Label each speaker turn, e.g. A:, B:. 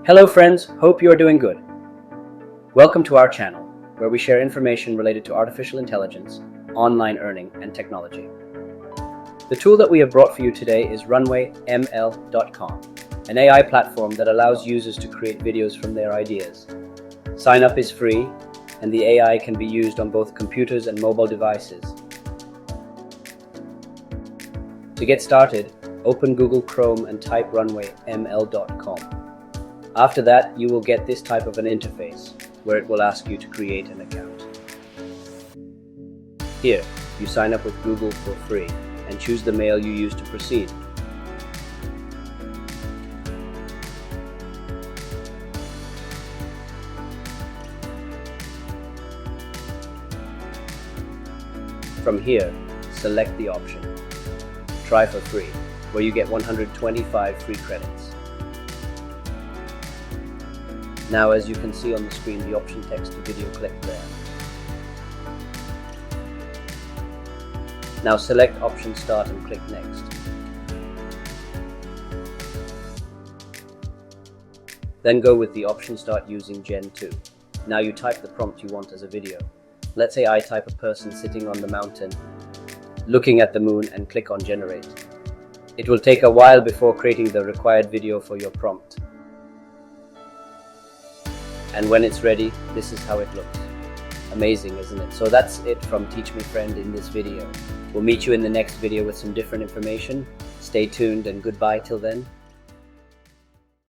A: Hello friends, hope you are doing good. Welcome to our channel, where we share information related to artificial intelligence, online earning, and technology. The tool that we have brought for you today is RunwayML.com, an AI platform that allows users to create videos from their ideas. Sign up is free, and the AI can be used on both computers and mobile devices. To get started, open Google Chrome and type RunwayML.com. After that, you will get this type of an interface, where it will ask you to create an account. Here, you sign up with Google for free and choose the mail you use to proceed. From here, select the option Try for free, where you get 125 free credits. Now, as you can see on the screen, the option text to video click there. Now select option start and click next. Then go with the option start using Gen 2. Now you type the prompt you want as a video. Let's say I type a person sitting on the mountain, looking at the moon, and click on generate. It will take a while before creating the required video for your prompt. And when it's ready, this is how it looks. Amazing, isn't it? So that's it from Teach Me Friend in this video. We'll meet you in the next video with some different information. Stay tuned and goodbye till then.